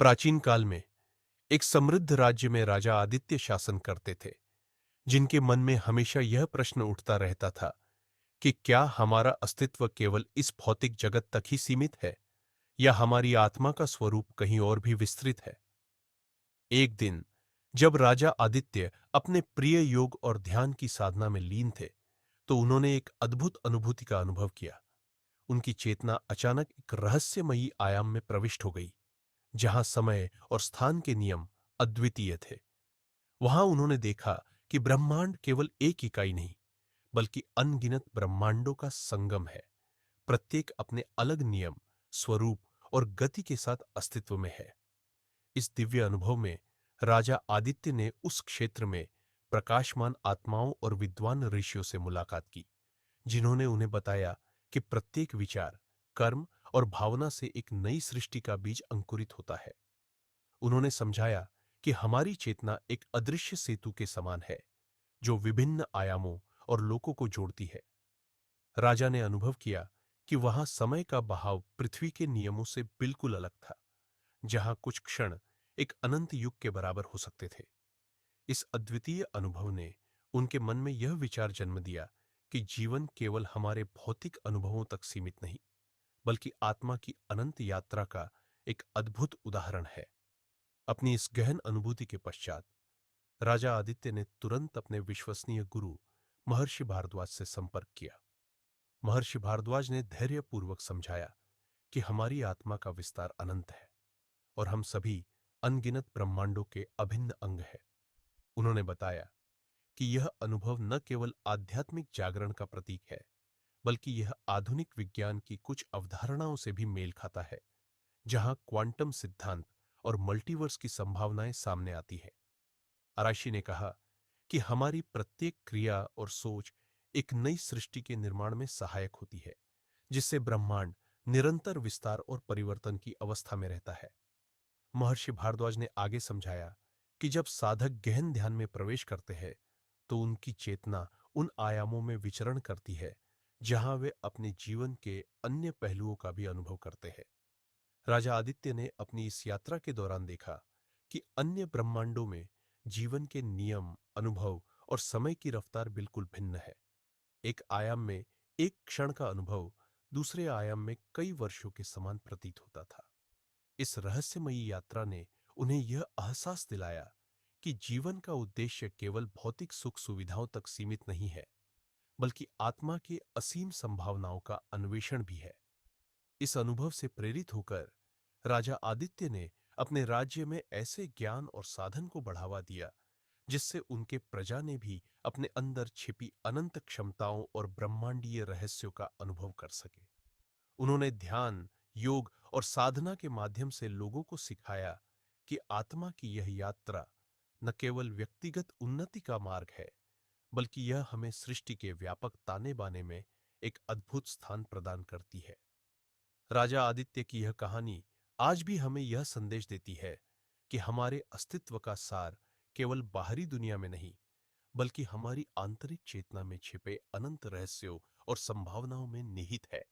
प्राचीन काल में एक समृद्ध राज्य में राजा आदित्य शासन करते थे, जिनके मन में हमेशा यह प्रश्न उठता रहता था कि क्या हमारा अस्तित्व केवल इस भौतिक जगत तक ही सीमित है या हमारी आत्मा का स्वरूप कहीं और भी विस्तृत है। एक दिन जब राजा आदित्य अपने प्रिय योग और ध्यान की साधना में लीन थे, तो उन्होंने एक अद्भुत अनुभूति का अनुभव किया। उनकी चेतना अचानक एक रहस्यमयी आयाम में प्रविष्ट हो गई, जहां समय और स्थान के नियम अद्वितीय थे। वहां उन्होंने देखा कि ब्रह्मांड केवल एक इकाई नहीं, बल्कि अनगिनत ब्रह्मांडों का संगम है। प्रत्येक अपने अलग नियम, स्वरूप और गति के साथ अस्तित्व में है। इस दिव्य अनुभव में राजा आदित्य ने उस क्षेत्र में प्रकाशमान आत्माओं और विद्वान ऋषियों से मुलाकात की, जिन्होंने उन्हें बताया कि प्रत्येक विचार, कर्म और भावना से एक नई सृष्टि का बीज अंकुरित होता है। उन्होंने समझाया कि हमारी चेतना एक अदृश्य सेतु के समान है, जो विभिन्न आयामों और लोकों को जोड़ती है। राजा ने अनुभव किया कि वहां समय का बहाव पृथ्वी के नियमों से बिल्कुल अलग था, जहां कुछ क्षण एक अनंत युग के बराबर हो सकते थे। इस अद्वितीय अनुभव ने उनके मन में यह विचार जन्म दिया कि जीवन केवल हमारे भौतिक अनुभवों तक सीमित नहीं, बल्कि आत्मा की अनंत यात्रा का एक अद्भुत उदाहरण है। अपनी इस गहन अनुभूति के पश्चात राजा आदित्य ने तुरंत अपने विश्वसनीय गुरु महर्षि भारद्वाज से संपर्क किया। महर्षि भारद्वाज ने धैर्यपूर्वक समझाया कि हमारी आत्मा का विस्तार अनंत है और हम सभी अनगिनत ब्रह्मांडों के अभिन्न अंग हैं। उन्होंने बताया कि यह अनुभव न केवल आध्यात्मिक जागरण का प्रतीक है, बल्कि यह आधुनिक विज्ञान की कुछ अवधारणाओं से भी मेल खाता है, जहां क्वांटम सिद्धांत और मल्टीवर्स की संभावनाएं सामने आती हैं। अराशी ने कहा कि हमारी प्रत्येक क्रिया और सोच एक नई सृष्टि के निर्माण में सहायक होती है, जिससे ब्रह्मांड निरंतर विस्तार और परिवर्तन की अवस्था में रहता है। महर्षि भारद्वाज ने आगे समझाया कि जब साधक गहन ध्यान में प्रवेश करते हैं, तो उनकी चेतना उन आयामों में विचरण करती है जहां वे अपने जीवन के अन्य पहलुओं का भी अनुभव करते हैं। राजा आदित्य ने अपनी इस यात्रा के दौरान देखा कि अन्य ब्रह्मांडों में जीवन के नियम, अनुभव और समय की रफ्तार बिल्कुल भिन्न है। एक आयाम में एक क्षण का अनुभव दूसरे आयाम में कई वर्षों के समान प्रतीत होता था। इस रहस्यमयी यात्रा ने उन्हें यह एहसास दिलाया कि जीवन का उद्देश्य केवल भौतिक सुख सुविधाओं तक सीमित नहीं है, बल्कि आत्मा के असीम संभावनाओं का अन्वेषण भी है। इस अनुभव से प्रेरित होकर राजा आदित्य ने अपने राज्य में ऐसे ज्ञान और साधन को बढ़ावा दिया, जिससे उनके प्रजा ने भी अपने अंदर छिपी अनंत क्षमताओं और ब्रह्मांडीय रहस्यों का अनुभव कर सके। उन्होंने ध्यान, योग और साधना के माध्यम से लोगों को सिखाया कि आत्मा की यह यात्रा न केवल व्यक्तिगत उन्नति का मार्ग है, बल्कि यह हमें सृष्टि के व्यापक ताने बाने में एक अद्भुत स्थान प्रदान करती है। राजा आदित्य की यह कहानी आज भी हमें यह संदेश देती है कि हमारे अस्तित्व का सार केवल बाहरी दुनिया में नहीं, बल्कि हमारी आंतरिक चेतना में छिपे अनंत रहस्यों और संभावनाओं में निहित है।